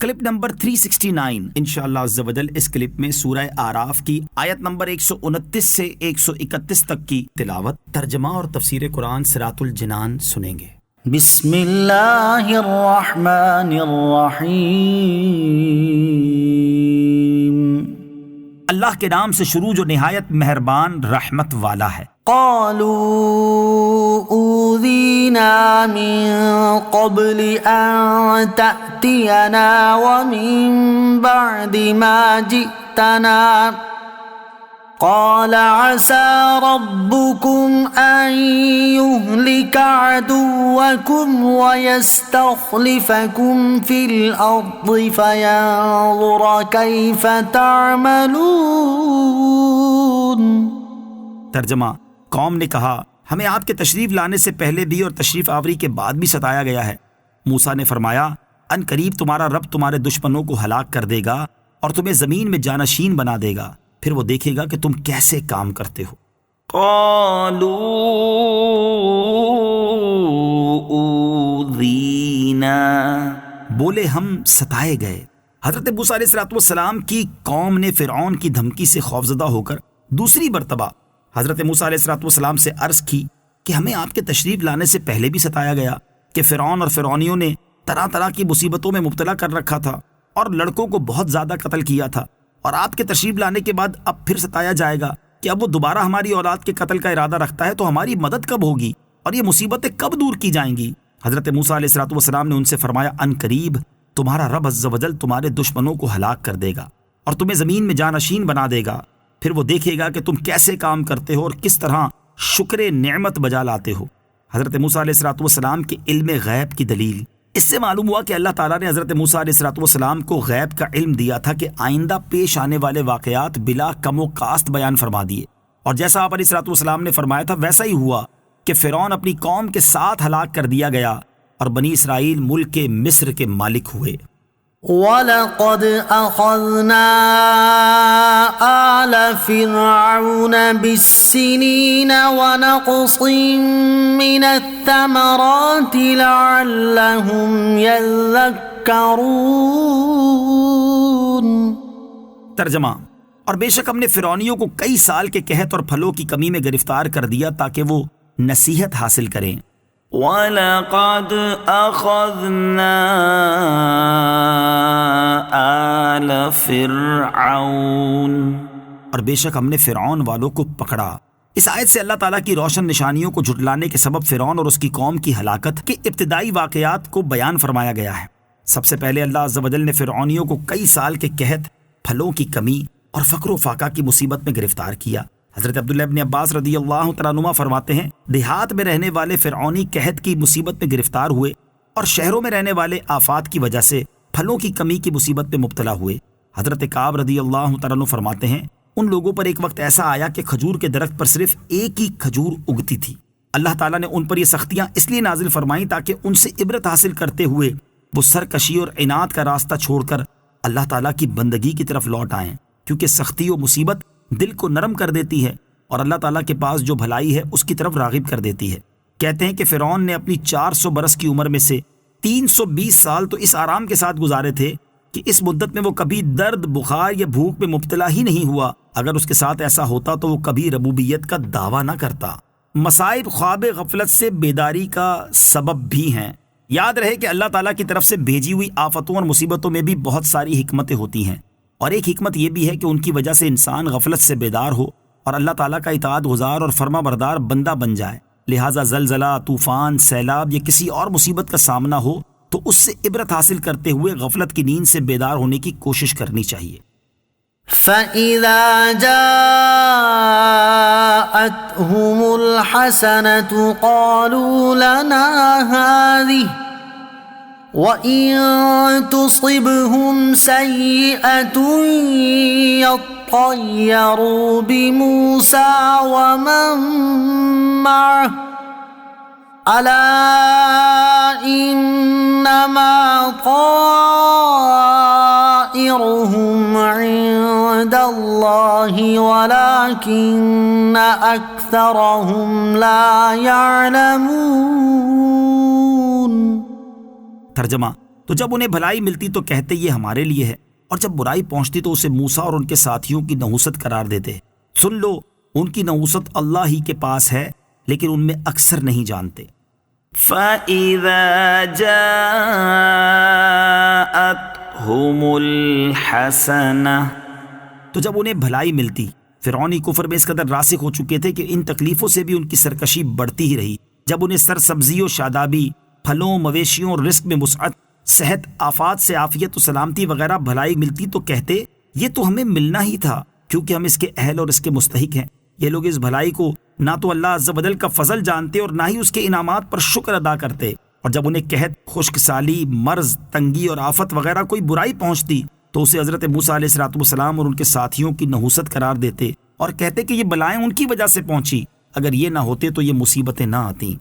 Clip number 369 انشاءاللہ عز و جل اس کلپ میں سورہ اعراف کی آیت نمبر 129 سے 131 تک کی تلاوت، ترجمہ اور تفسیر قرآن صراط الجنان سنیں گے۔ بسم اللہ الرحمن الرحیم، اللہ کے نام سے شروع جو نہایت مہربان رحمت والا ہے۔ قالوا اوذینا من قبل ان تأتینا ومن بعد ما جئتنا قال عسى ربكم أن يهلك عدوكم ويستخلفكم في الأرض فينظر كيف تعملون۔ ترجمہ، قوم نے کہا ہمیں آپ کے تشریف لانے سے پہلے بھی اور تشریف آوری کے بعد بھی ستایا گیا ہے۔ موسیٰ نے فرمایا ان قریب تمہارا رب تمہارے دشمنوں کو ہلاک کر دے گا اور تمہیں زمین میں جانشین بنا دے گا، پھر وہ دیکھے گا کہ تم کیسے کام کرتے ہو۔ قالوا اوذینا، بولے ہم ستائے گئے۔ حضرت موسیٰ علیہ السلام کی قوم نے فرعون کی دھمکی سے خوفزدہ ہو کر دوسری مرتبہ حضرت موسیٰ علیہ السلام سے عرض کی کہ ہمیں آپ کے تشریف لانے سے پہلے بھی ستایا گیا کہ فرعون اور فرعونیوں نے طرح طرح کی مصیبتوں میں مبتلا کر رکھا تھا اور لڑکوں کو بہت زیادہ قتل کیا تھا، اور آپ کے تشریف لانے کے بعد اب پھر ستایا جائے گا کہ اب وہ دوبارہ ہماری اولاد کے قتل کا ارادہ رکھتا ہے، تو ہماری مدد کب ہوگی اور یہ مصیبتیں کب دور کی جائیں گی؟ حضرت موسیٰ علیہ السلام نے ان سے فرمایا ان قریب تمہارا رب عز و جل تمہارے دشمنوں کو ہلاک کر دے گا اور تمہیں زمین میں جانشین بنا دے گا، پھر وہ دیکھے گا کہ تم کیسے کام کرتے ہو اور کس طرح شکر نعمت بجا لاتے ہو۔ حضرت موسیٰ علیہ السلام کے علم غیب کی دلیل، اس سے معلوم ہوا کہ اللہ تعالیٰ نے حضرت موسیٰ علیہ السلام کو غیب کا علم دیا تھا کہ آئندہ پیش آنے والے واقعات بلا کم و کاست بیان فرما دیے، اور جیسا آپ علیہ السلام نے فرمایا تھا ویسا ہی ہوا کہ فرعون اپنی قوم کے ساتھ ہلاک کر دیا گیا اور بنی اسرائیل ملک مصر کے مالک ہوئے۔ وَلَقَدْ أَخَذْنَا آلَ فِرْعَوْنَ بِالسِّنِينَ وَنَقْصٍ مِّنَ الثَّمَرَاتِ لَعَلَّهُمْ يَذَّكَّرُونَ۔ ترجمہ، اور بے شک ہم نے فرعونیوں کو کئی سال کے قحط اور پھلوں کی کمی میں گرفتار کر دیا تاکہ وہ نصیحت حاصل کریں۔ وَلَقَدْ أَخَذْنَا آلَ فِرْعَوْنَ، اور بے شک ہم نے فرعون والوں کو پکڑا۔ اس آیت سے اللہ تعالیٰ کی روشن نشانیوں کو جھٹلانے کے سبب فرعون اور اس کی قوم کی ہلاکت کے ابتدائی واقعات کو بیان فرمایا گیا ہے۔ سب سے پہلے اللہ عز و جل نے فرعونیوں کو کئی سال کے قحط، پھلوں کی کمی اور فقر و فاقہ کی مصیبت میں گرفتار کیا۔ حضرت عبداللہ ابن عباس رضی اللہ تعالیٰ عنہما فرماتے ہیں دیہات میں رہنے والے فرعونی قحط کی مصیبت میں گرفتار ہوئے اور شہروں میں رہنے والے آفات کی وجہ سے پھلوں کی کمی کی مصیبت میں مبتلا ہوئے۔ حضرت کعب رضی اللہ تعالیٰ عنہ فرماتے ہیں ان لوگوں پر ایک وقت ایسا آیا کہ کھجور کے درخت پر صرف ایک ہی کھجور اگتی تھی۔ اللہ تعالیٰ نے ان پر یہ سختیاں اس لیے نازل فرمائیں تاکہ ان سے عبرت حاصل کرتے ہوئے وہ سرکشی اور عناد کا راستہ چھوڑ کر اللہ تعالیٰ کی بندگی کی طرف لوٹ آئیں، کیونکہ سختی و مصیبت دل کو نرم کر دیتی ہے اور اللہ تعالیٰ کے پاس جو بھلائی ہے اس کی طرف راغب کر دیتی ہے۔ کہتے ہیں کہ فرعون نے اپنی 400 برس کی عمر میں سے 320 سال تو اس آرام کے ساتھ گزارے تھے کہ اس مدت میں وہ کبھی درد، بخار یا بھوک میں مبتلا ہی نہیں ہوا۔ اگر اس کے ساتھ ایسا ہوتا تو وہ کبھی ربوبیت کا دعویٰ نہ کرتا۔ مصائب خواب غفلت سے بیداری کا سبب بھی ہیں۔ یاد رہے کہ اللہ تعالیٰ کی طرف سے بھیجی ہوئی آفتوں اور مصیبتوں میں بھی بہت ساری حکمتیں ہوتی ہیں، اور ایک حکمت یہ بھی ہے کہ ان کی وجہ سے انسان غفلت سے بیدار ہو اور اللہ تعالیٰ کا اطاعت گزار اور فرما بردار بندہ بن جائے۔ لہٰذا زلزلہ، طوفان، سیلاب یا کسی اور مصیبت کا سامنا ہو تو اس سے عبرت حاصل کرتے ہوئے غفلت کی نیند سے بیدار ہونے کی کوشش کرنی چاہیے۔ فَإِذَا جَاءَتْهُمُ الْحَسَنَةُ قَالُوا لَنَا هَٰذِهِ وَإِن تُصِبْهُمْ سَيِّئَةٌ يَطَّيَّرُوا بِمُوسَىٰ وَمَن مَّعَهُ أَلَا إِنَّمَا طَائِرُهُمْ عِندَ اللَّهِ وَلَٰكِنَّ أَكْثَرَهُمْ لَا يَعْلَمُونَ۔ ترجمہ، تو جب انہیں بھلائی ملتی تو کہتے یہ ہمارے لیے ہے، اور جب برائی پہنچتی تو اسے موسیٰ اور ان کے ساتھیوں کی نحوست قرار دیتے۔ سن لو، ان کی نحوست اللہ ہی کے پاس ہے، لیکن ان میں اکثر نہیں جانتے۔ فَإِذَا جَاءَتْهُمُ الْحَسَنَةُ، تو جب انہیں بھلائی ملتی، فرعونی کفر میں اس قدر راسخ ہو چکے تھے کہ ان تکلیفوں سے بھی ان کی سرکشی بڑھتی ہی رہی۔ جب انہیں سرسبزی و شادابی، پھلوں مویشیوں اور رزق میں وسعت، صحت، آفات سے عافیت و سلامتی وغیرہ بھلائی ملتی تو کہتے یہ تو ہمیں ملنا ہی تھا، کیونکہ ہم اس کے اہل اور اس کے مستحق ہیں۔ یہ لوگ اس بھلائی کو نہ تو اللہ عز و جل کا فضل جانتے اور نہ ہی اس کے انعامات پر شکر ادا کرتے، اور جب انہیں قحط، خشک سالی، مرض، تنگی اور آفت وغیرہ کوئی برائی پہنچتی تو اسے حضرت موسیٰ علیہ السلام اور ان کے ساتھیوں کی نحوست قرار دیتے اور کہتے کہ یہ بلائیں ان کی وجہ سے پہنچی، اگر یہ نہ ہوتے تو یہ مصیبتیں نہ آتیں۔